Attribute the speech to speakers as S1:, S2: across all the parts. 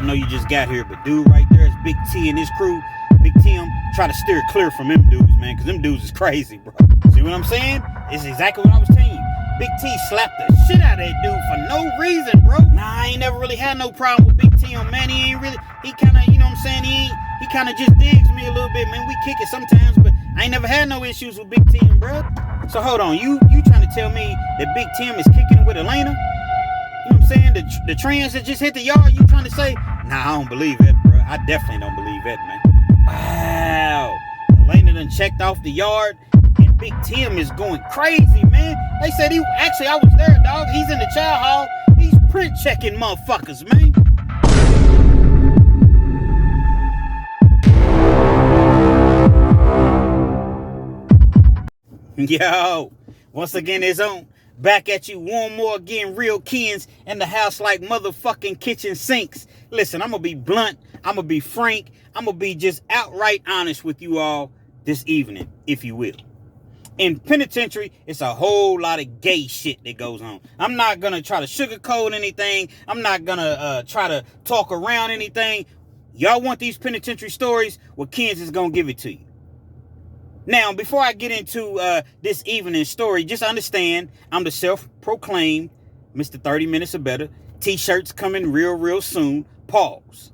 S1: know you just got here, but dude right there is Big T and his crew. Big Tim, try to steer clear from them dudes, man, because them dudes is crazy, bro. See what I'm saying? It's exactly what I was telling you. Big T slapped the shit out of that dude for no reason, bro. Nah, I ain't never really had no problem with Big Tim, man. He kind of, you know what I'm saying? He kind of just digs me a little bit, man. We kick it sometimes, but I ain't never had no issues with Big Tim, bro. So hold on, you trying to tell me that Big Tim is kicking with Elena? You know what I'm saying? The trans that just hit the yard, you trying to say? Nah, I don't believe that, bro. I definitely don't believe that, man. Wow. Elena done checked off the yard, and Big Tim is going crazy, man. They said I was there, dog. He's in the chow hall. He's print checking motherfuckers, man. Yo, once again, it's on. Back at you one more again, real kins in the house like motherfucking kitchen sinks. Listen, I'm going to be blunt. I'm going to be frank. I'm going to be just outright honest with you all this evening, if you will. In Penitentiary, it's a whole lot of gay shit that goes on. I'm not going to try to sugarcoat anything. I'm not going to try to talk around anything. Y'all want these penitentiary stories? Well, Kins is going to give it to you. Now, before I get into this evening's story, just understand I'm the self-proclaimed Mr. 30 Minutes or Better. T-shirts coming real soon. Pause.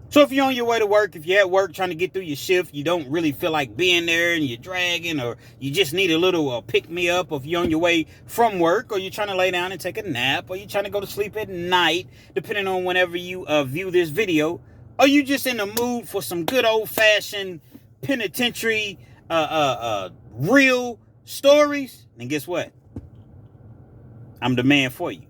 S1: So if you're on your way to work, if you're at work trying to get through your shift, you don't really feel like being there and you're dragging, or you just need a little pick-me-up, or if you're on your way from work, or you're trying to lay down and take a nap, or you're trying to go to sleep at night, depending on whenever you view this video, or you just in the mood for some good old-fashioned penitentiary real stories, then guess what? I'm the man for you.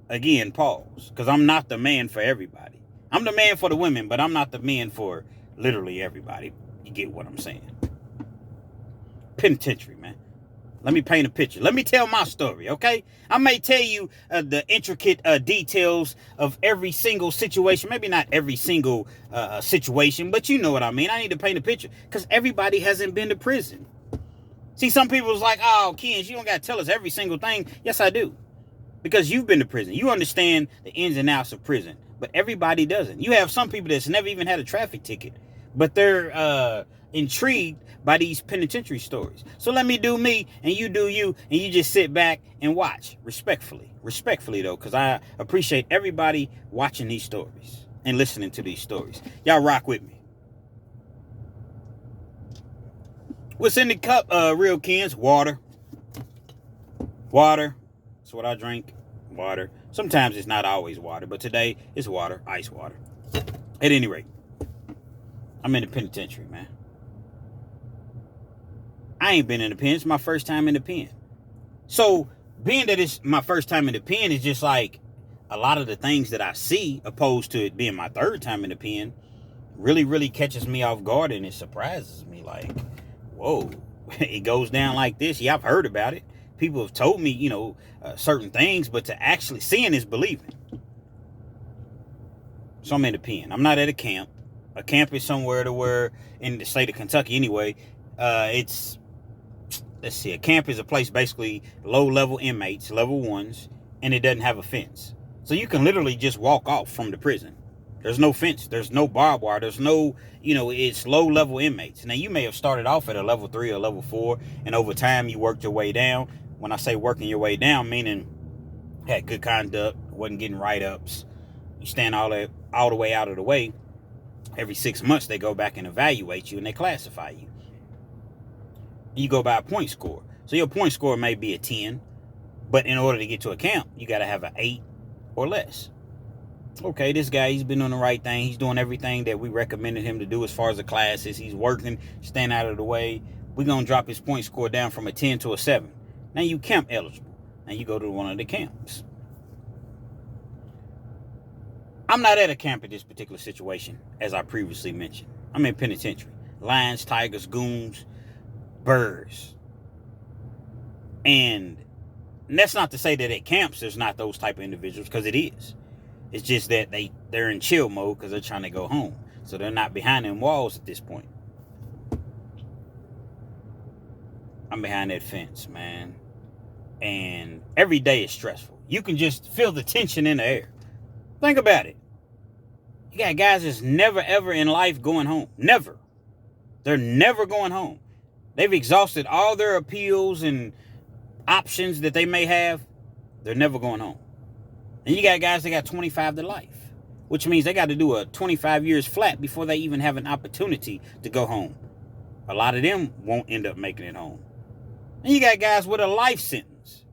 S1: Again, pause, because I'm not the man for everybody. I'm the man for the women, but I'm not the man for literally everybody. You get what I'm saying? Penitentiary, man. Let me paint a picture. Let me tell my story, okay? I may tell you the intricate details of every single situation. Maybe not every single situation, but you know what I mean. I need to paint a picture because everybody hasn't been to prison. See, some people's like, oh, Kins, you don't got to tell us every single thing. Yes, I do. Because you've been to prison. You understand the ins and outs of prison. But everybody doesn't. You have some people that's never even had a traffic ticket, but they're intrigued by these penitentiary stories. So let me do me and you do you, and you just sit back and watch respectfully though, because I appreciate everybody watching these stories and listening to these stories. Y'all rock with me. What's in the cup, real Kins? Water. That's what I drink. Water. Sometimes it's not always water, but today it's water, ice water. At any rate, I'm in the penitentiary, man. I ain't been in the pen. It's my first time in the pen. So, being that it's my first time in the pen, is just like a lot of the things that I see, opposed to it being my third time in the pen, really catches me off guard, and it surprises me. Like, whoa, it goes down like this. Yeah, I've heard about it. People have told me, certain things, but to actually seeing is believing. So I'm in the pen. I'm not at a camp. A camp is somewhere to where, in the state of Kentucky anyway, a camp is a place basically low-level inmates, level ones, and it doesn't have a fence. So you can literally just walk off from the prison. There's no fence. There's no barbed wire. There's no, it's low-level inmates. Now, you may have started off at a level 3 or level 4, and over time you worked your way down. When I say working your way down, meaning had good conduct, wasn't getting write-ups, you stand all the way out of the way. Every 6 months, they go back and evaluate you, and they classify you. You go by a point score. So your point score may be a 10, but in order to get to a camp, you got to have an 8 or less. Okay, this guy, he's been doing the right thing. He's doing everything that we recommended him to do as far as the classes. He's working, staying out of the way. We're going to drop his point score down from a 10 to a 7. Now you camp eligible. Now you go to one of the camps. I'm not at a camp in this particular situation, as I previously mentioned. I'm in penitentiary. Lions, tigers, goons, birds. And that's not to say that at camps there's not those type of individuals, because it is. It's just that they're in chill mode because they're trying to go home. So they're not behind them walls at this point. I'm behind that fence, man. And every day is stressful. You can just feel the tension in the air. Think about it. You got guys that's never, ever in life going home. Never. They're never going home. They've exhausted all their appeals and options that they may have. They're never going home. And you got guys that got 25 to life, which means they got to do a 25 years flat before they even have an opportunity to go home. A lot of them won't end up making it home. And you got guys with a life sentence.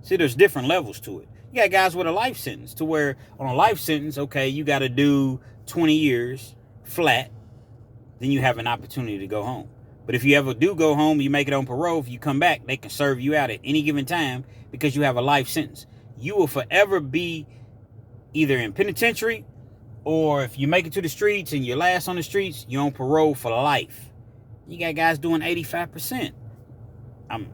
S1: See, there's different levels to it. You got guys with a life sentence to where on a life sentence, okay, you got to do 20 years flat. Then you have an opportunity to go home. But if you ever do go home, you make it on parole, if you come back, they can serve you out at any given time because you have a life sentence. You will forever be either in penitentiary, or if you make it to the streets and you're last on the streets, you're on parole for life. You got guys doing 85%. I'm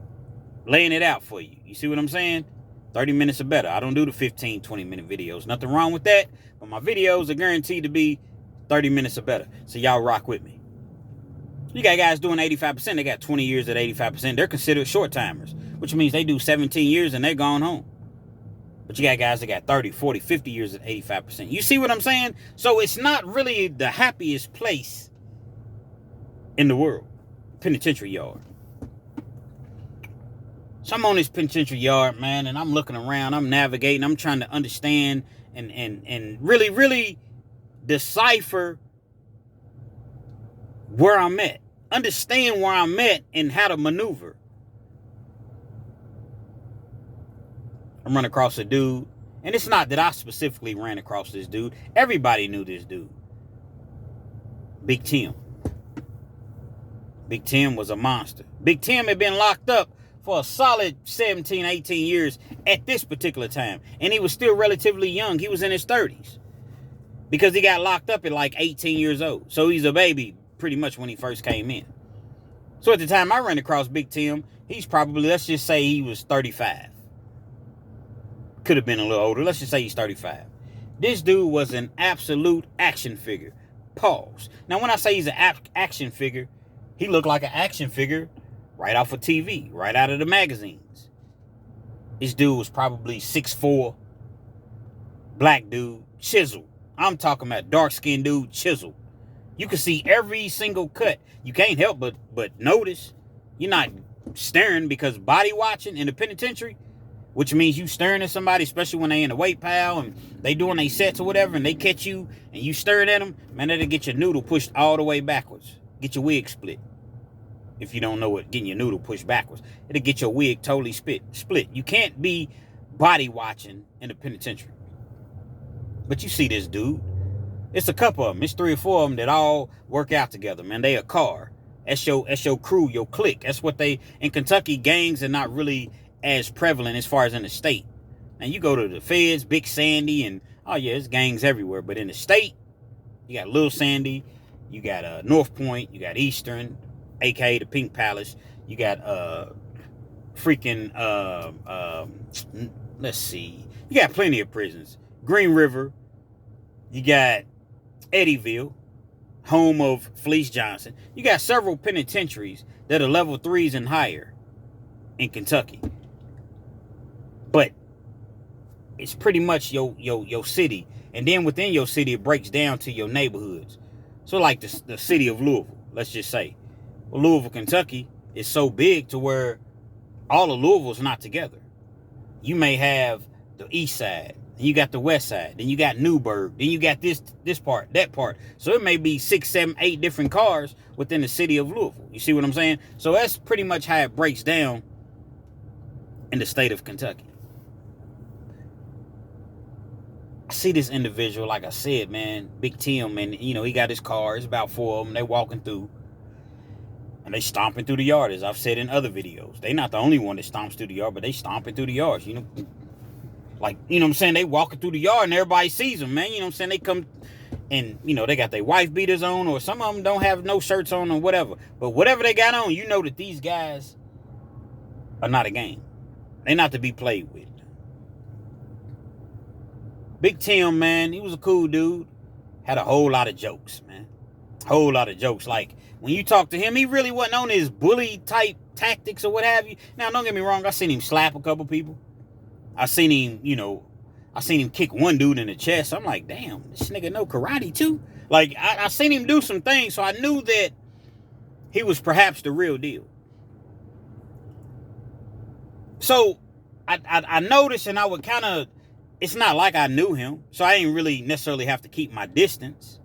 S1: laying it out for you. You see what I'm saying? 30 minutes or better. I don't do the 15, 20-minute videos. Nothing wrong with that, but my videos are guaranteed to be 30 minutes or better. So y'all rock with me. You got guys doing 85%. They got 20 years at 85%. They're considered short timers, which means they do 17 years and they're gone home. But you got guys that got 30, 40, 50 years at 85%. You see what I'm saying? So it's not really the happiest place in the world. Penitentiary yard. So I'm on this penitentiary yard, man, and I'm looking around. I'm navigating. I'm trying to understand and really, really decipher where I'm at. Understand where I'm at and how to maneuver. I'm running across a dude. And it's not that I specifically ran across this dude. Everybody knew this dude. Big Tim. Big Tim was a monster. Big Tim had been locked up for a solid 17, 18 years at this particular time. And he was still relatively young. He was in his 30s. Because he got locked up at like 18 years old. So he's a baby pretty much when he first came in. So at the time I ran across Big Tim, he's probably, let's just say he was 35. Could have been a little older. Let's just say he's 35. This dude was an absolute action figure. Pause. Now, when I say he's an action figure, he looked like an action figure right off of TV, right out of the magazines. This dude was probably 6'4", black dude, chiseled. I'm talking about dark-skinned dude, chiseled. You can see every single cut. You can't help but notice. You're not staring because body watching in the penitentiary, which means you staring at somebody, especially when they in a weight pile and they doing their sets or whatever, and they catch you and you staring at them, man, that'll get your noodle pushed all the way backwards. Get your wig split. If you don't know what getting your noodle pushed backwards, it'll get your wig totally split. You can't be body watching in the penitentiary. But you see this dude. It's a couple of them. It's 3 or 4 of them that all work out together, man. They a car. That's your crew, your clique. That's what they, in Kentucky, gangs are not really as prevalent as far as in the state. And you go to the feds, Big Sandy, and oh yeah, there's gangs everywhere. But in the state, you got Little Sandy, you got North Point, you got Eastern, aka the Pink Palace. You got let's see. You got plenty of prisons. Green River. You got Eddyville, home of Fleece Johnson. You got several penitentiaries that are level 3s and higher in Kentucky. But it's pretty much your city. And then within your city, it breaks down to your neighborhoods. So like the city of Louisville, let's just say. Well, Louisville, Kentucky is so big to where all of Louisville's not together. You may have the east side, then you got the west side, then you got Newburgh, then you got this part, that part. So it may be 6, 7, 8 different cars within the city of Louisville. You see what I'm saying? So that's pretty much how it breaks down in the state of Kentucky. I see this individual, like I said, man, Big Tim, and he got his car. It's about 4 of them. They walking through. And they stomping through the yard, as I've said in other videos. They not the only one that stomps through the yard, but they stomping through the yards, Like, what I'm saying? They walking through the yard and everybody sees them, man. What I'm saying? They come and, they got their wife beaters on, or some of them don't have no shirts on or whatever. But whatever they got on, that these guys are not a game. They're not to be played with. Big Tim, man, he was a cool dude. Had a whole lot of jokes, man. Whole lot of jokes. Like, when you talk to him, he really wasn't on his bully type tactics or what have you. Now, don't get me wrong. I seen him slap a couple people. I seen him, I seen him kick one dude in the chest. I'm like, damn, this nigga know karate too. Like, I seen him do some things, so I knew that he was perhaps the real deal. So I noticed, and I would kind of, it's not like I knew him, so I didn't really necessarily have to keep my distance.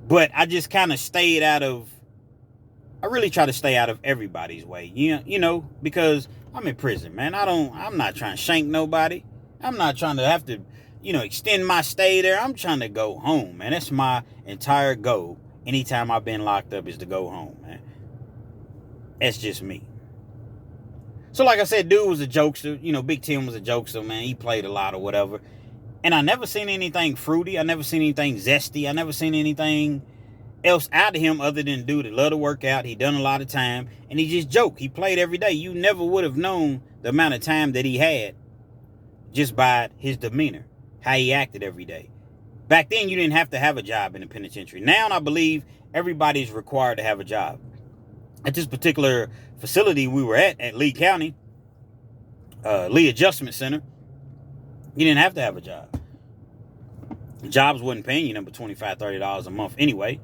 S1: But I just kind of stayed out of, I really try to stay out of everybody's way, you know, because I'm in prison, man. I'm not trying to shank nobody. I'm not trying to have to, extend my stay there. I'm trying to go home, man. That's my entire goal. Anytime I've been locked up is to go home, man. That's just me. So like I said, dude was a jokester. Big Tim was a jokester, man. He played a lot or whatever. And I never seen anything fruity. I never seen anything zesty. I never seen anything else out of him other than dude that loved to work out. He done a lot of time. And he just joked. He played every day. You never would have known the amount of time that he had just by his demeanor, how he acted every day. Back then, you didn't have to have a job in the penitentiary. Now, I believe everybody's required to have a job. At this particular facility we were at Lee County, Lee Adjustment Center, you didn't have to have a job. Jobs wasn't paying you number $25, $30 a month anyway.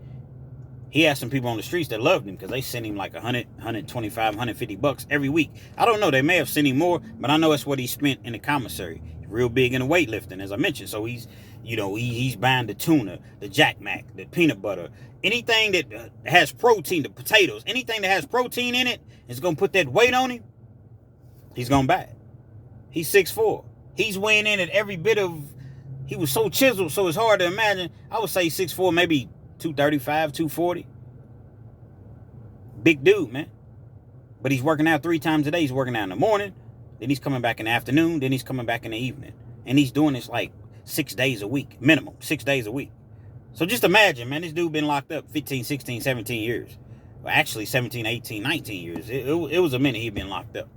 S1: He had some people on the streets that loved him because they sent him like $100, $125, $150 every week. I don't know. They may have sent him more, but I know that's what he spent in the commissary. Real big into weightlifting, as I mentioned. So he's buying the tuna, the Jack Mac, the peanut butter, anything that has protein, the potatoes, anything that has protein in it is going to put that weight on him. He's going to buy it. He's 6'4". He's weighing in at every bit of, he was so chiseled, so it's hard to imagine. I would say 6'4", maybe 235, 240. Big dude, man. But he's working out 3 times a day. He's working out in the morning, then he's coming back in the afternoon, then he's coming back in the evening. And he's doing this like 6 days a week, minimum, 6 days a week. So just imagine, man, this dude been locked up 15, 16, 17 years. Well, actually 17, 18, 19 years. It was a minute he'd been locked up.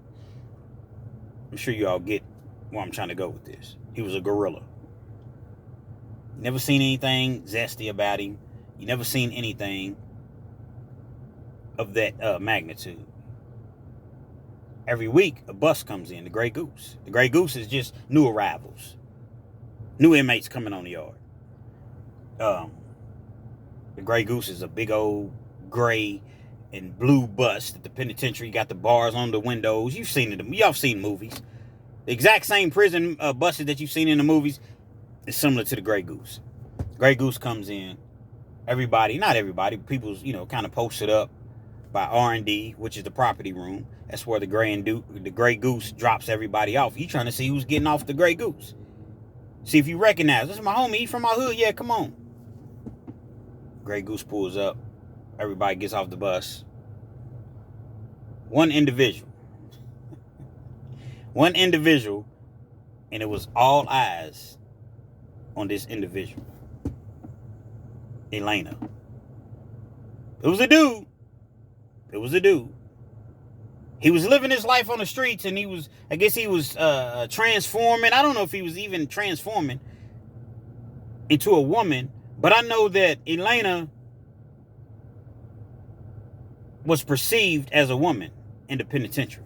S1: I'm sure you all get where I'm trying to go with this. He was a gorilla. Never seen anything zesty about him. You never seen anything of that magnitude. Every week, a bus comes in, the Grey Goose. The Grey Goose is just new arrivals. New inmates coming on the yard. The Grey Goose is a big old gray and blue bus that the penitentiary got the bars on the windows. You've seen it. Y'all seen movies. The exact same prison buses that you've seen in the movies is similar to the Grey Goose. Grey Goose comes in. Everybody, not everybody, people's, kind of posted up by R&D, which is the property room. That's where the Grey Goose drops everybody off. You trying to see who's getting off the Grey Goose. See if you recognize. This is my homie. He from my hood. Yeah, come on. Grey Goose pulls up. Everybody gets off the bus. One individual. And it was all eyes on this individual. ELAINA. It was a dude. He was living his life on the streets, and he was transforming. I don't know if he was even transforming into a woman, but I know that ELAINA was perceived as a woman in the penitentiary.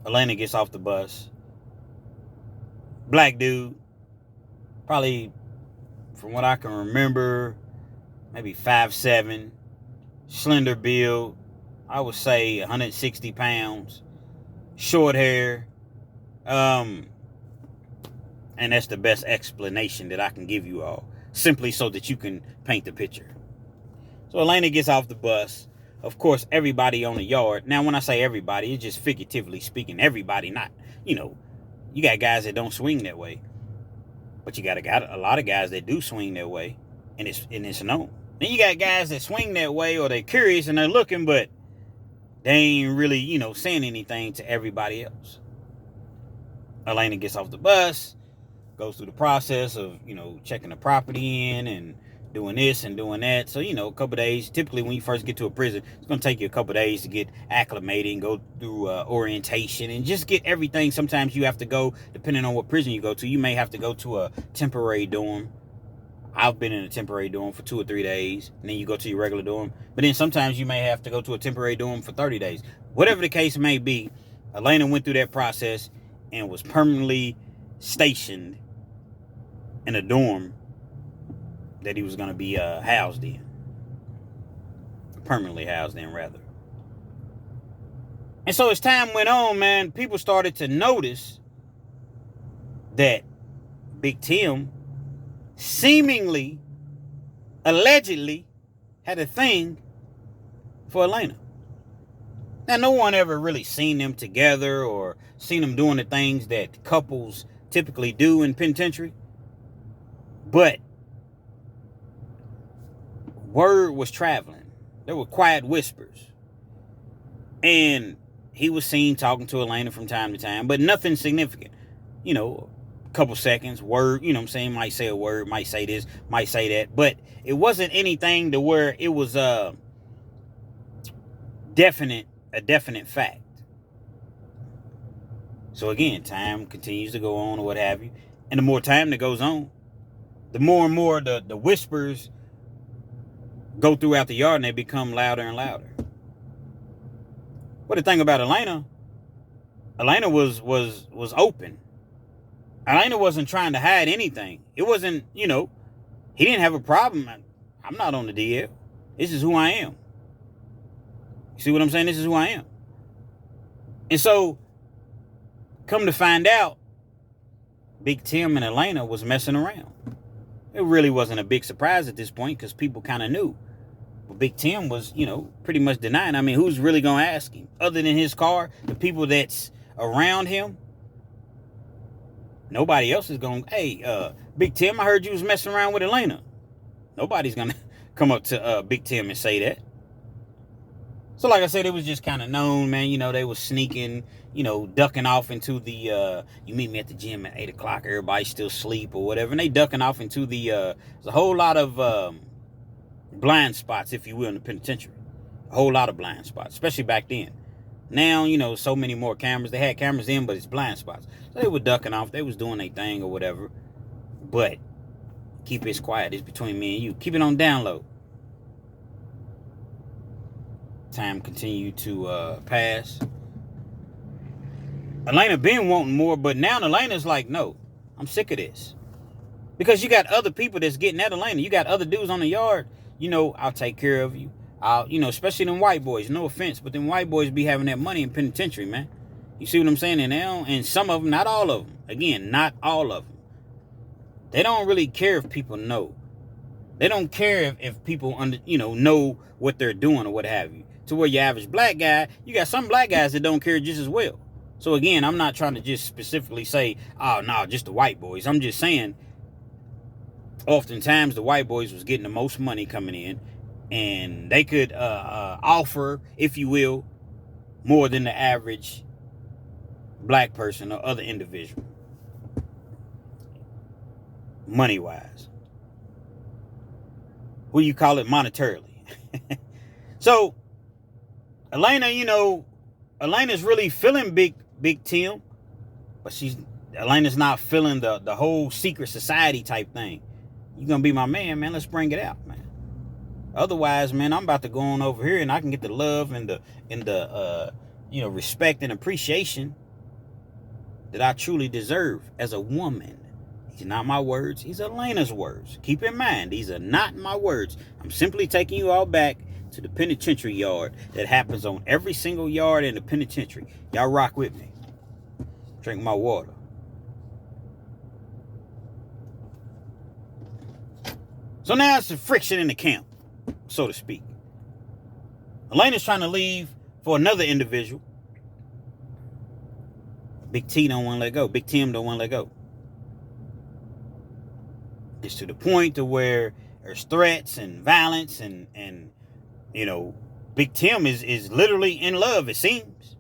S1: ELAINA gets off the bus. Black dude. Probably, from what I can remember, maybe 5'7", slender build. I would say 160 pounds, short hair. And that's the best explanation that I can give you all, simply so that you can paint the picture. So ELAINA gets off the bus. Of course, everybody on the yard. Now, when I say everybody, it's just figuratively speaking. Everybody, not, you got guys that don't swing that way. But you got a lot of guys that do swing that way, and it's known. Then you got guys that swing that way, or they're curious and they're looking, but they ain't really, saying anything to everybody else. ELAINA gets off the bus, goes through the process of, checking the property in and doing this and doing that. So, a couple days. Typically, when you first get to a prison, it's going to take you a couple days to get acclimated and go through orientation and just get everything. Sometimes you have to go, depending on what prison you go to, you may have to go to a temporary dorm. I've been in a temporary dorm for 2 or 3 days, and then you go to your regular dorm. But then sometimes you may have to go to a temporary dorm for 30 days. Whatever the case may be, ELAINA went through that process and was permanently stationed in a dorm that he was going to be housed in. Permanently housed in, rather. And so as time went on, man, people started to notice that Big Tim seemingly, allegedly, had a thing for Elena. Now, no one ever really seen them together or seen them doing the things that couples typically do in penitentiary. But word was traveling. There were quiet whispers. And he was seen talking to Elena from time to time, but nothing significant. You know, a couple seconds, word, you know what I'm saying? Might say a word, might say this, might say that. But it wasn't anything to where it was a definite fact. So again, time continues to go on or what have you. And the more time that goes on, the more and more the whispers go throughout the yard and they become louder and louder. But the thing about Elena was open. Elena wasn't trying to hide anything. It wasn't, you know, he didn't have a problem. I'm not on the DL. This is who I am. You see what I'm saying? This is who I am. And so, come to find out, Big Tim and Elena was messing around. It really wasn't a big surprise at this point because people kind of knew. But Big Tim was, you know, pretty much denying. I mean, who's really going to ask him? Other than his car, the people that's around him, nobody else is going, hey, Big Tim, I heard you was messing around with Elena. Nobody's going to come up to Big Tim and say that. So like I said, it was just kind of known, man. You know, they was sneaking, you know, ducking off into the, you meet me at the gym at 8 o'clock, everybody still asleep or whatever. And they ducking off into the, there's a whole lot of blind spots, if you will, in the penitentiary. A whole lot of blind spots, especially back then. Now, you know, so many more cameras. They had cameras in, but it's blind spots. So they were ducking off. They was doing their thing or whatever. But keep it quiet. It's between me and you. Keep it on download. Time continued to pass. Elena been wanting more, but now Elena's like, no, I'm sick of this. Because you got other people that's getting at Elena. You got other dudes on the yard. You know, I'll take care of you. You know, especially them white boys. No offense, but them white boys be having that money in penitentiary, man. You see what I'm saying? And some of them, not all of them. Again, not all of them. They don't really care if people know. They don't care if people know what they're doing or what have you. To where your average black guy, you got some black guys that don't care just as well. So again, I'm not trying to just specifically say, oh no, just the white boys. I'm just saying, oftentimes the white boys was getting the most money coming in, and they could offer, if you will, more than the average black person or other individual, money wise. What do you call it? Monetarily. So Elena, you know, Elena's really feeling Big Tim, but Elena's not feeling the whole secret society type thing. You gonna be my man, man? Let's bring it out, man. Otherwise, man, I'm about to go on over here and I can get the love and the respect and appreciation that I truly deserve as a woman. These are not my words. These are Elena's words. Keep in mind, these are not my words. I'm simply taking you all back to the penitentiary yard that happens on every single yard in the penitentiary. Y'all rock with me. Drink my water. So now it's a friction in the camp, so to speak. Elena's trying to leave for another individual. Big T don't want to let go. Big Tim don't want to let go. It's to the point to where there's threats and violence and you know, Big Tim is literally in love, it seems.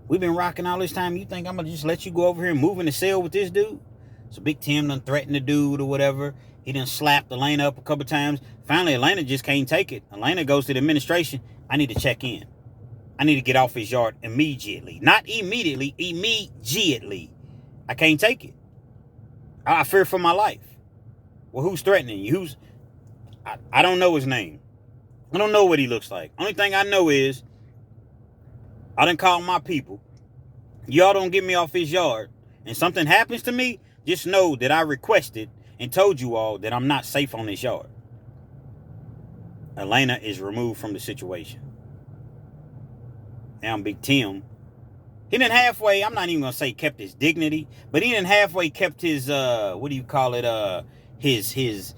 S1: We've been rocking all this time. You think I'm going to just let you go over here and move in the cell with this dude? So Big Tim done threatened the dude or whatever. He done slapped Elena up a couple times. Finally, Elena just can't take it. Elena goes to the administration. I need to check in. I need to get off his yard immediately. Not immediately, immediately. I can't take it. I fear for my life. Well, who's threatening you? I don't know his name. I don't know what he looks like. Only thing I know is I done called my people. Y'all don't get me off his yard. and something happens to me, just know that I requested and told you all that I'm not safe on this yard. ELAINA is removed from the situation. Now Big Tim, he didn't halfway, I'm not even going to say kept his dignity, but he didn't halfway kept his, his,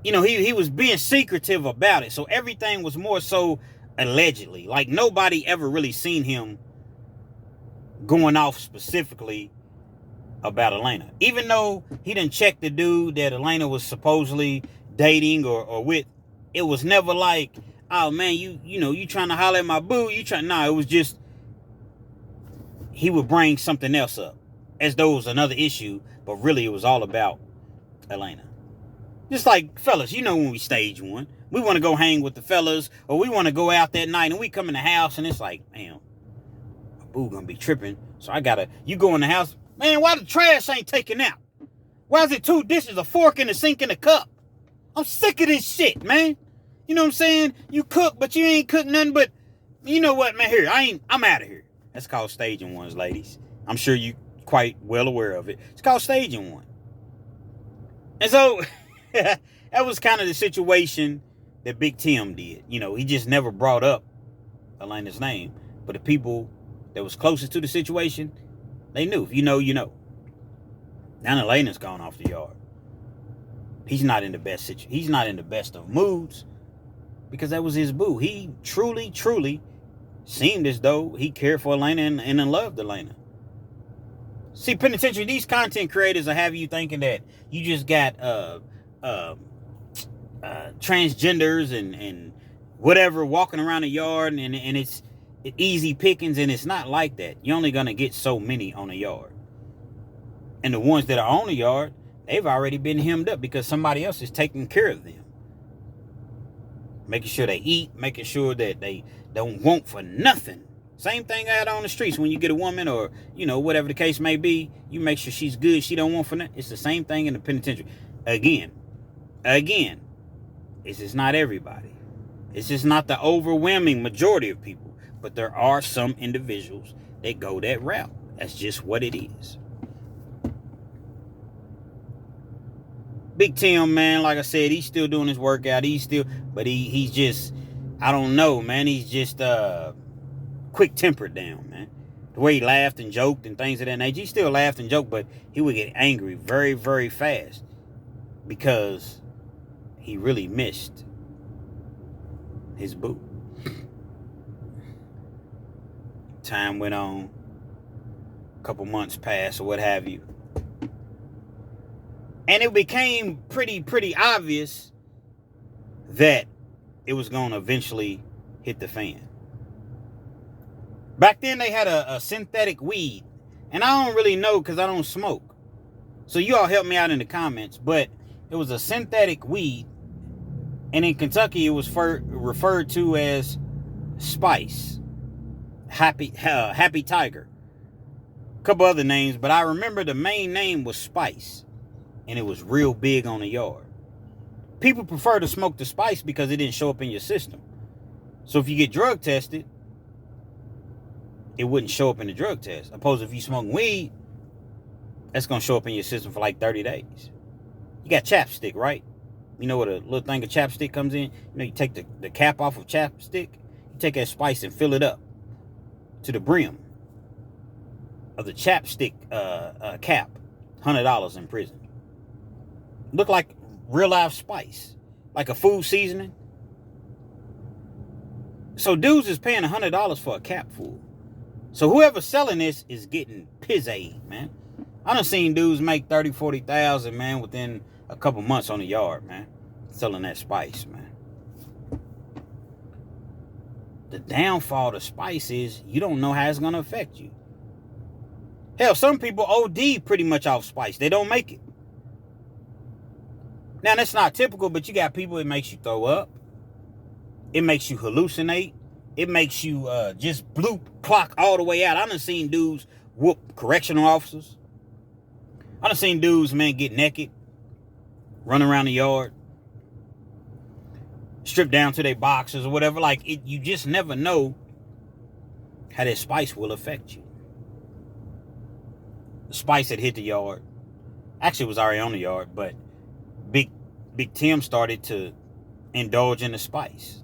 S1: you know, he was being secretive about it. So everything was more so allegedly. Like nobody ever really seen him going off specifically about ELAINA. Even though he didn't check the dude that ELAINA was supposedly dating or with, it was never like, oh man, you trying to holler at my boo, nah, it was just, he would bring something else up as though it was another issue, but really it was all about ELAINA. Just like, fellas, you know when we stage one, we want to go hang with the fellas, or we want to go out that night, and we come in the house, and it's like, damn, my boo gonna be tripping, so you go in the house, man, why the trash ain't taken out? Why is it 2 dishes, a fork, and a sink, and a cup? I'm sick of this shit, man. You know what I'm saying? You cook, but you ain't cook nothing but, you know what, man, here, I'm out of here. That's called staging ones, ladies. I'm sure you quite well aware of it. It's called staging one. And so, that was kind of the situation that Big Tim did. You know, he just never brought up ELAINA's name. But the people that was closest to the situation, they knew. If you know, you know. Now ELAINA's gone off the yard. He's not in the best situation. He's not in the best of moods because that was his boo. He truly, truly seemed as though he cared for ELAINA and loved ELAINA. See, Penitentiary, these content creators will have you thinking that you just got transgenders and whatever walking around the yard and it's easy pickings, and it's not like that. You're only going to get so many on a yard. And the ones that are on the yard, they've already been hemmed up because somebody else is taking care of them. Making sure they eat, making sure that they don't want for nothing. Same thing out on the streets when you get a woman or, you know, whatever the case may be, you make sure she's good, she don't want for nothing. It's the same thing in the penitentiary. Again, it's just not everybody. It's just not the overwhelming majority of people. But there are some individuals that go that route. That's just what it is. Big Tim, man, like I said, he's still doing his workout. He's just, I don't know, man. He's just quick-tempered down, man. The way he laughed and joked and things of that nature. He still laughed and joked, but he would get angry very, very fast because he really missed his boo. Time went on. A couple months passed or what have you. And it became pretty obvious that it was going to eventually hit the fan. Back then they had a synthetic weed. And I don't really know because I don't smoke. So you all help me out in the comments. But it was a synthetic weed. And in Kentucky it was referred to as Spice. Happy Tiger. A couple other names. But I remember the main name was Spice. And it was real big on the yard. People prefer to smoke the Spice because it didn't show up in your system. So if you get drug tested, it wouldn't show up in the drug test. Opposed if you smoke weed, that's going to show up in your system for like 30 days. You got chapstick, right? You know what a little thing of chapstick comes in? You know, you take the cap off of chapstick, you take that Spice and fill it up to the brim of the chapstick cap. $100 in prison. Look like real life Spice. Like a food seasoning. So dudes is paying $100 for a cap full. So whoever's selling this is getting pizzazed, man. I done seen dudes make 30, 40,000, man, within a couple months on the yard, man. Selling that Spice, man. The downfall of Spice is you don't know how it's going to affect you. Hell, some people OD pretty much off Spice. They don't make it. Now, that's not typical, but you got people, it makes you throw up. It makes you hallucinate. It makes you just bloop, clock all the way out. I done seen dudes whoop correctional officers. I done seen dudes, man, get naked, run around the yard, strip down to their boxers or whatever. Like, you just never know how that Spice will affect you. The spice had hit the yard. Actually, it was already on the yard, but Big Tim started to indulge in the spice.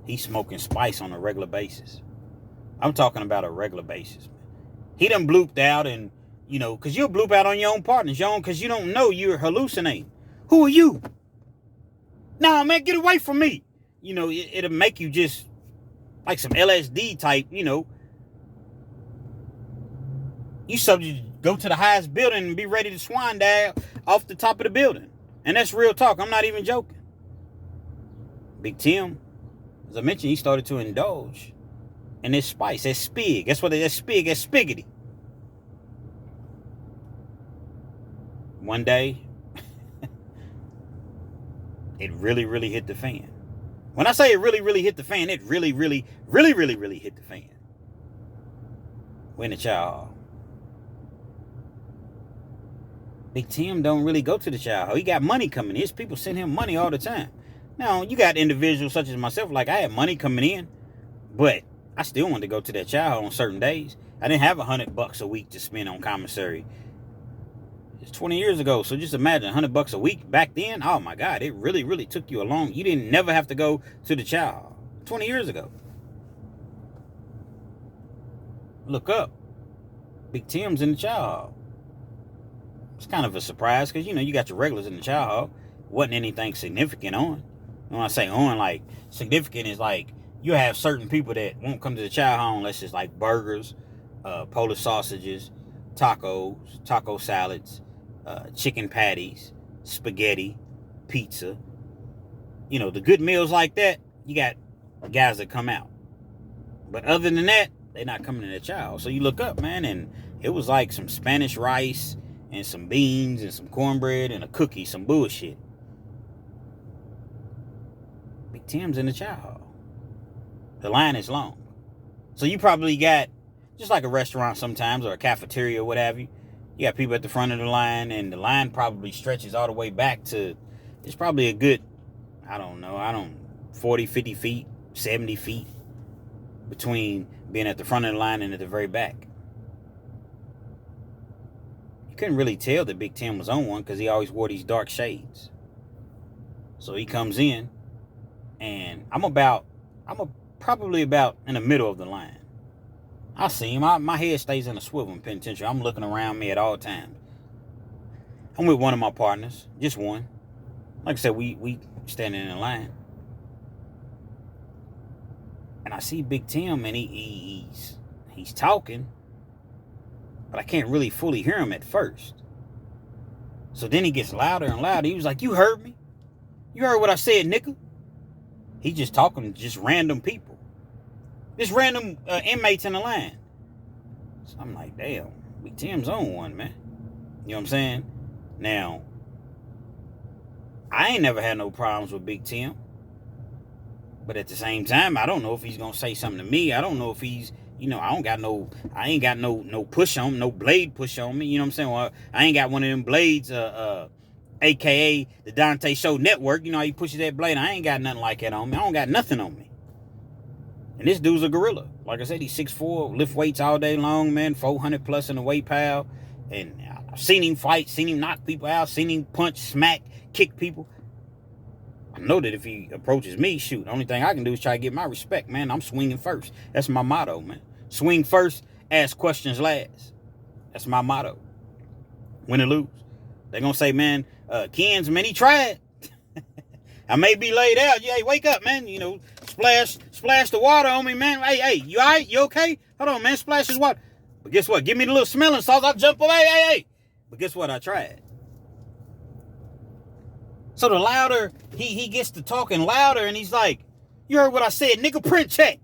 S1: He's smoking spice on a regular basis. I'm talking about a regular basis. He done blooped out, and, because you'll bloop out on your own partners, because you don't know you're hallucinating. Who are you? Nah, man, get away from me. It'll make you just like some LSD type, You subject to go to the highest building and be ready to swan dive off the top of the building. And that's real talk. I'm not even joking. Big Tim, as I mentioned, he started to indulge in this spice, that spig. That's what that's spig, that's spiggity. One day, it really, really hit the fan. When I say it really, really hit the fan, it really, really, really, really, really hit the fan. We're in the Chow hall. Big Tim don't really go to the Chow hall. He got money coming in. His people send him money all the time. Now, you got individuals such as myself, like I had money coming in, but I still wanted to go to that Chow hall on certain days. I didn't have $100 a week to spend on commissary. It's 20 years ago, so just imagine $100 a week back then. Oh my God, it really, really took you along. You didn't never have to go to the Chow hall 20 years ago. Look up. Big Tim's in the Chow hall. It's kind of a surprise because, you got your regulars in the Chow hall. Wasn't anything significant on. When I say on, like, significant is like you have certain people that won't come to the Chow hall unless it's like burgers, Polish sausages, tacos, taco salads, chicken patties, spaghetti, pizza. The good meals like that, you got guys that come out. But other than that, they're not coming to the Chow hall. So you look up, man, and it was like some Spanish rice and some beans and some cornbread and a cookie, some bullshit. Big Tim's in the Chow hall. The line is long. So you probably got, just like a restaurant sometimes or a cafeteria or what have you, you got people at the front of the line, and the line probably stretches all the way back to, it's probably a good, 40, 50 feet, 70 feet between being at the front of the line and at the very back. You couldn't really tell that Big Tim was on one because he always wore these dark shades. So he comes in, and I'm probably about in the middle of the line. I see him. My head stays in a swivel in Penitentiary. I'm looking around me at all times. I'm with one of my partners, just one. Like I said, we standing in line. And I see Big Tim, and he's talking, but I can't really fully hear him at first. So then he gets louder and louder. He was like, "You heard me? You heard what I said, nigga?" He's just talking to just random people. Just random inmates in the line. So I'm like, damn, Big Tim's on one, man. You know what I'm saying? Now, I ain't never had no problems with Big Tim. But at the same time, I don't know if he's going to say something to me. I don't know if he's, I ain't got no push on, no blade push on me. You know what I'm saying? Well, I ain't got one of them blades, AKA the Dante Show Network. You know how he pushes that blade? I ain't got nothing like that on me. I don't got nothing on me. And this dude's a gorilla. Like I said, he's 6'4", lift weights all day long, man. 400 plus in the weight pile. And I've seen him fight, seen him knock people out, seen him punch, smack, kick people. I know that if he approaches me, shoot, the only thing I can do is try to get my respect, man. I'm swinging first. That's my motto, man. Swing first, ask questions last. That's my motto. Win or lose. They're going to say, man, Ken's, man, he tried. I may be laid out. Yeah, hey, wake up, man. Splash the water on me, man. Hey, you all right? You okay? Hold on, man. Splash this water. But guess what? Give me the little smelling sauce. I'll jump away. Hey. But guess what? I tried. So the louder he gets to talking louder, and he's like, "You heard what I said, nigga, print check."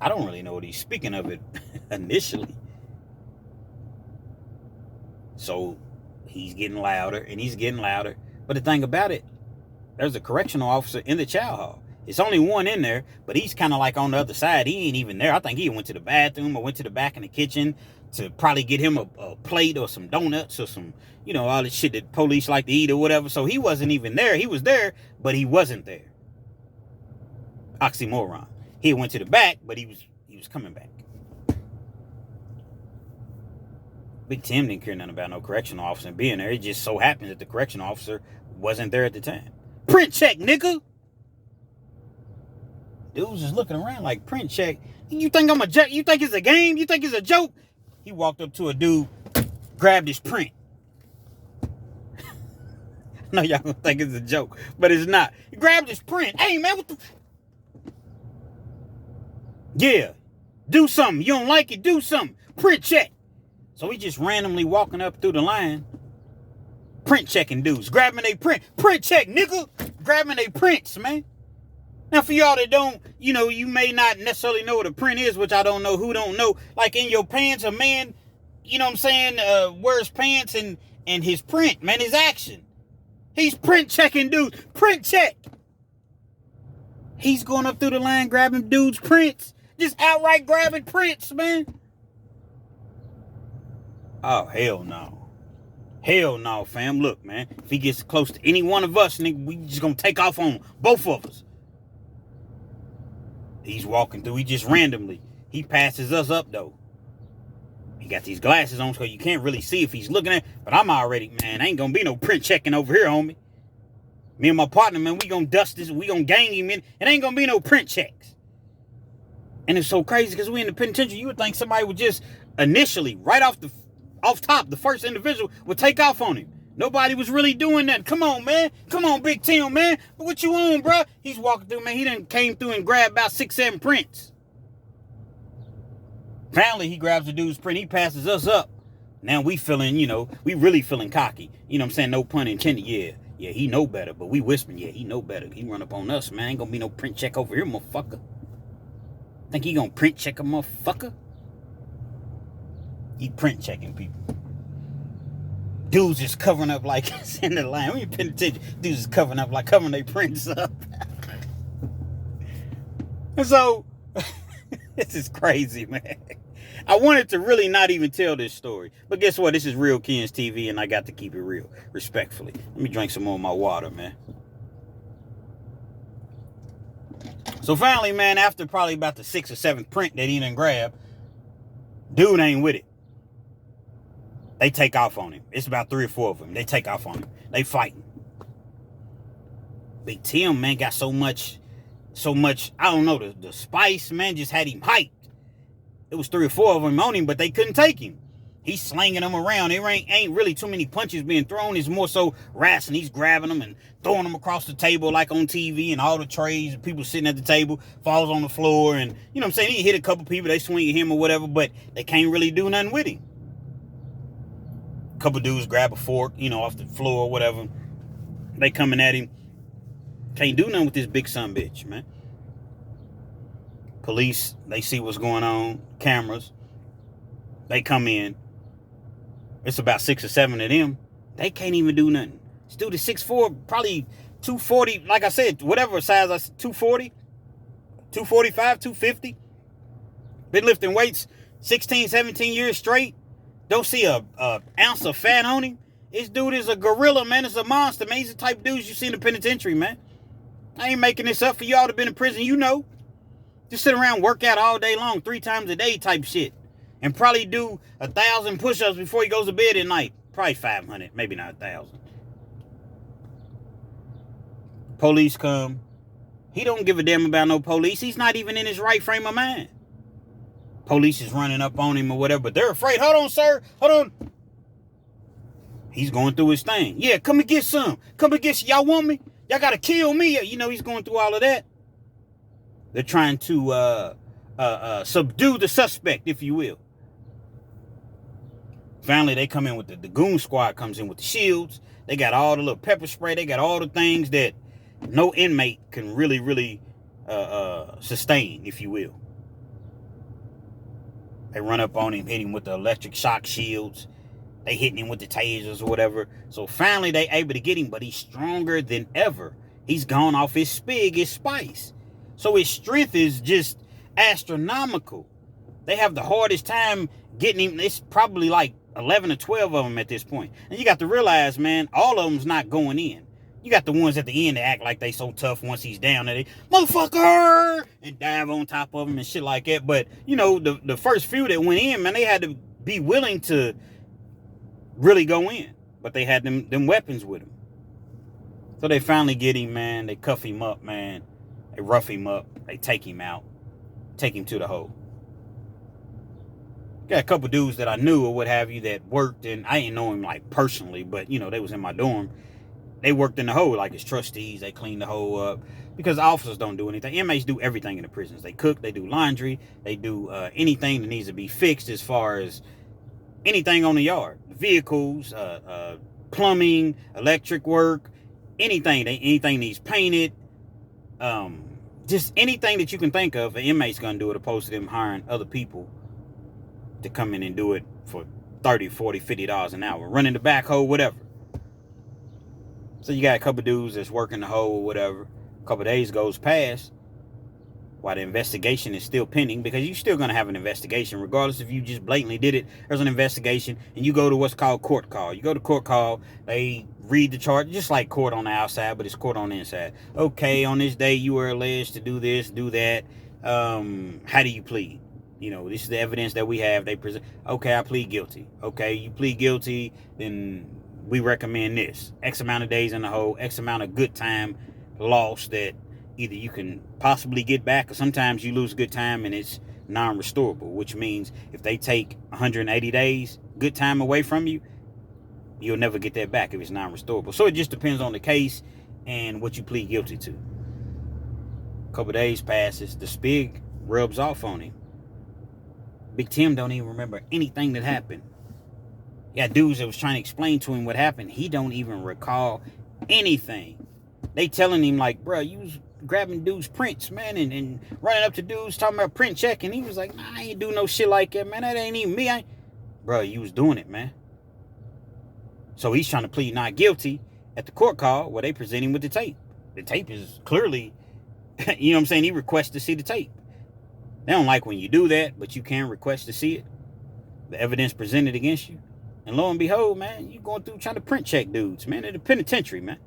S1: I don't really know what he's speaking of it initially. So he's getting louder, and he's getting louder. But the thing about it, there's a correctional officer in the Chow hall. It's only one in there, but he's kind of like on the other side. He ain't even there. I think he went to the bathroom or went to the back in the kitchen to probably get him a plate or some donuts or some, all the shit that police like to eat or whatever. So he wasn't even there. He was there, but he wasn't there. Oxymoron. He went to the back, but he was coming back. Big Tim didn't care nothing about no correctional officer being there. It just so happens that the correctional officer wasn't there at the time. Print check, nigga. Dude was just looking around like, print check. You think I'm a joke? You think it's a game? You think it's a joke? He walked up to a dude, grabbed his print. No, y'all gonna think it's a joke, but it's not. He grabbed his print. Hey, man, what the... Yeah, do something. You don't like it, do something. Print check. So he just randomly walking up through the line, print checking dudes, grabbing their print. Print check, nigga. Grabbing their prints, man. Now, for y'all that don't, you may not necessarily know what a print is, which I don't know who don't know. Like in your pants, a man, you know what I'm saying, wears pants and his print, man, his action. He's print checking dudes. Print check. He's going up through the line grabbing dudes' prints. Just outright grabbing prints, man. Oh, hell no. Hell no, fam. Look, man. If he gets close to any one of us, nigga, we just gonna take off on both of us. He's walking through. He just randomly. He passes us up, though. He got these glasses on so you can't really see if he's looking at. But I'm already, man, ain't gonna be no print checking over here, homie. Me and my partner, man, we gonna dust this. We gonna gang him in. It ain't gonna be no print checks. And it's so crazy because we in the penitentiary. You would think somebody would just initially, right off top, the first individual would take off on him. Nobody was really doing that. Come on, man. Come on, Big Tim, man. What you on, bro? He's walking through, man. He done came through and grabbed about 6, 7 prints. Finally, he grabs the dude's print. He passes us up. Now we feeling, we really feeling cocky. You know what I'm saying? No pun intended. Yeah, he know better. But we whispering, yeah, he know better. He run up on us, man. Ain't gonna be no print check over here, motherfucker. Think he gonna print check a motherfucker? He print checking people. Dudes just covering up like it's in the line. When you penitentiary, dudes just covering up like covering their prints up. And so, this is crazy, man. I wanted to really not even tell this story. But guess what? This is Real Kens TV, and I got to keep it real, respectfully. Let me drink some more of my water, man. So finally, man, after probably about the 6th or 7th print that he done grabbed, dude ain't with it. They take off on him. It's about 3 or 4 of them. They take off on him. They fighting. Big Tim, man, got so much, I don't know, the spice, man, just had him hyped. It was 3 or 4 of them on him, but they couldn't take him. He's slinging them around. There ain't really too many punches being thrown. It's more so wrestling. He's grabbing them and throwing them across the table like on TV, and all the trays and people sitting at the table falls on the floor. And, you know what I'm saying? He hit a couple people. They swing at him or whatever, but they can't really do nothing with him. A couple dudes grab a fork, off the floor or whatever. They coming at him. Can't do nothing with this big son bitch, man. Police, they see what's going on. Cameras. They come in. It's about 6 or 7 of them. They can't even do nothing. This dude is 6'4", probably 240. Like I said, whatever size I said, 240, 245, 250. Been lifting weights 16, 17 years straight. Don't see a ounce of fat on him. This dude is a gorilla, man. It's a monster, man. He's the type of dudes you see in the penitentiary, man. I ain't making this up for y'all to been in prison, Just sit around, work out all day long, 3 times a day type shit. And probably do 1,000 push-ups before he goes to bed at night. Probably 500, maybe not 1,000. Police come. He don't give a damn about no police. He's not even in his right frame of mind. Police is running up on him or whatever, but they're afraid. Hold on, sir. Hold on. He's going through his thing. Yeah, come and get some. Come and get some. Y'all want me? Y'all got to kill me. He's going through all of that. They're trying to subdue the suspect, if you will. Finally, they come in with the goon squad comes in with the shields. They got all the little pepper spray. They got all the things that no inmate can really sustain, if you will. They run up on him, hit him with the electric shock shields. They hitting him with the tasers or whatever. So finally, they able to get him, but he's stronger than ever. He's gone off his spig, his spice. So his strength is just astronomical. They have the hardest time getting him. It's probably like 11 or 12 of them at this point. And you got to realize, man, all of them's not going in. You got the ones at the end that act like they so tough once he's down there. They, motherfucker! And dive on top of him and shit like that. But, the first few that went in, man, they had to be willing to really go in. But they had them weapons with them. So they finally get him, man. They cuff him up, man. They rough him up. They take him out. Take him to the hole. Got a couple dudes that I knew or what have you that worked, and I didn't know him like personally, but you know, they was in my dorm. They worked in the hole like as trustees. They cleaned the hole up because officers don't do anything. Inmates do everything in the prisons. They cook, they do laundry, they do anything that needs to be fixed as far as anything on the yard. Vehicles, plumbing, electric work, anything. Anything needs painted. Just anything that you can think of, an inmate's gonna do it, opposed to them hiring other people to come in and do it for $30, $40, $50 an hour, running the backhoe, whatever. So you got a couple dudes that's working the hole or whatever. A couple days goes past while the investigation is still pending, because you're still going to have an investigation regardless if you just blatantly did it. There's an investigation, and you go to what's called court call. You go to court call, they read the charge, just like court on the outside, but it's court on the inside. Okay, on this day you were alleged to do this, do that. How do you plead? You know, this is the evidence that we have. They present. Okay, I plead guilty. Okay, you plead guilty, then we recommend this. X amount of days in the hole, X amount of good time lost that either you can possibly get back, or sometimes you lose good time and it's non-restorable, which means if they take 180 days good time away from you, you'll never get that back if it's non-restorable. So it just depends on the case and what you plead guilty to. A couple days passes, the spig rubs off on him. Big Tim don't even remember anything that happened. Yeah, dudes that was trying to explain to him what happened, he don't even recall anything. They telling him like, bro, you was grabbing dudes' prints, man, and running up to dudes talking about print check, and he was like, nah, I ain't do no shit like that, man. That ain't even me. Bro, you was doing it, man. So he's trying to plead not guilty at the court call where they present him with the tape. The tape is clearly, you know what I'm saying? He requests to see the tape. They don't like when you do that, but you can request to see it. The evidence presented against you. And lo and behold, man, you going through trying to print check dudes, man, in the penitentiary, man.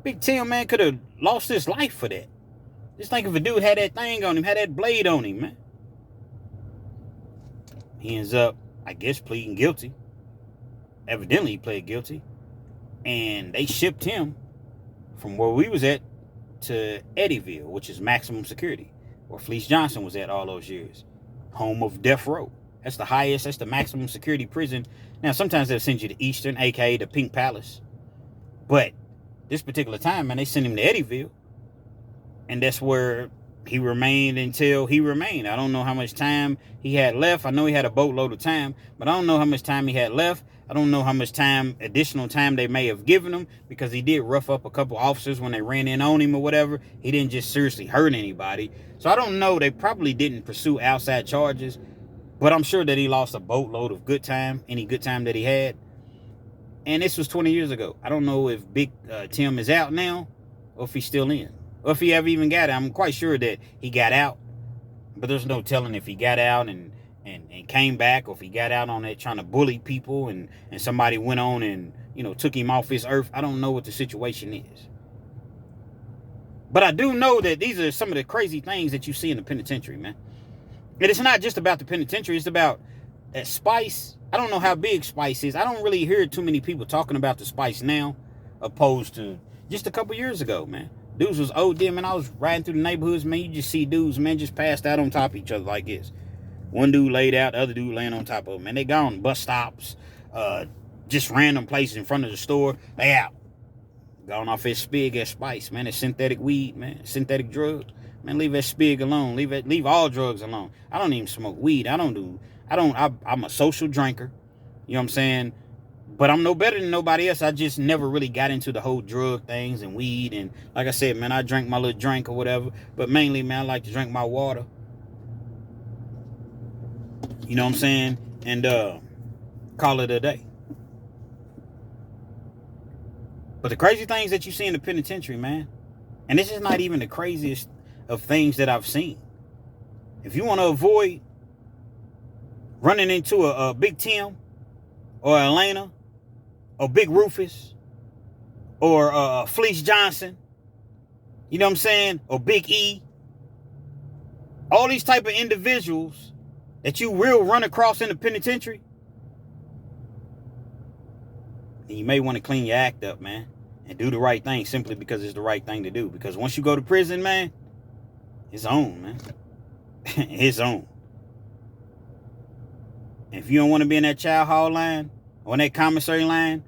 S1: Big Tim, man, could have lost his life for that. Just think if a dude had that thing on him, had that blade on him, man. He ends up, I guess, pleading guilty. Evidently, he pled guilty. And they shipped him from where we was at to Eddyville, which is maximum security, where Fleece Johnson was at all those years. Home of death row. That's the highest, that's the maximum security prison. Now, sometimes they'll send you to Eastern, a.k.a. the Pink Palace. But this particular time, man, they sent him to Eddyville. And that's where he remained until he remained. I don't know how much time he had left. I know he had a boatload of time, but I don't know how much time he had left. I don't know how much time, additional time they may have given him, because he did rough up a couple officers when they ran in on him or whatever. He didn't just seriously hurt anybody. So I don't know. They probably didn't pursue outside charges, but I'm sure that he lost a boatload of good time, any good time that he had. And this was 20 years ago. I don't know if Big Tim is out now or if he's still in, or if he ever even got out. I'm quite sure that he got out, but there's no telling if he got out and came back, or if he got out on that trying to bully people and somebody went on and, you know, took him off his earth. I don't know what the situation is. But I do know that these are some of the crazy things that you see in the penitentiary, man. And it's not just about the penitentiary. It's about that Spice. I don't know how big Spice is. I don't really hear too many people talking about the Spice now, opposed to just a couple years ago, man. Dudes was OD, man. I was riding through the neighborhoods, man. You just see dudes, man, just passed out on top of each other like this. One dude laid out, the other dude laying on top of him. Man, they gone bus stops, just random places in front of the store. They out. Gone off his spig at Spice, man. It's synthetic weed, man. Synthetic drug. Man, leave that spig alone. Leave all drugs alone. I don't even smoke weed. I'm a social drinker. You know what I'm saying? But I'm no better than nobody else. I just never really got into the whole drug things and weed. And like I said, man, I drink my little drink or whatever. But mainly, man, I like to drink my water. You know what I'm saying? And call it a day. But the crazy things that you see in the penitentiary, man, and this is not even the craziest of things that I've seen. If you want to avoid running into a Big Tim or Elena or Big Rufus or Fleece Johnson, you know what I'm saying, or Big E, all these type of individuals that you will run across in the penitentiary, then you may want to clean your act up, man, and do the right thing simply because it's the right thing to do. Because once you go to prison, man, it's on, man. It's on. If you don't want to be in that child hall line, or in that commissary line,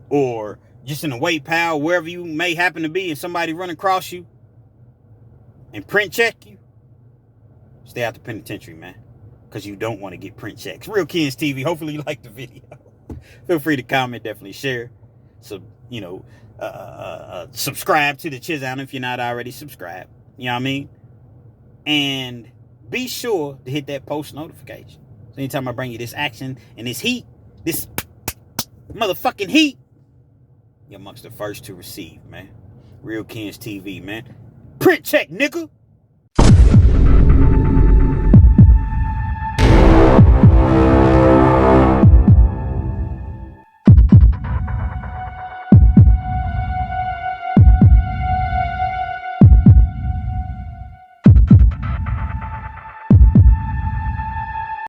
S1: or just in the wait pile, wherever you may happen to be, and somebody run across you and print check you, stay out the penitentiary, man. Because you don't want to get print checks. Real Kids TV, hopefully you liked the video. Feel free to comment, definitely share. So, subscribe to the channel if you're not already subscribed. You know what I mean? And be sure to hit that post notification. So anytime I bring you this action and this heat, this motherfucking heat, you're amongst the first to receive, man. Real Kids TV, man. Print check, nigga.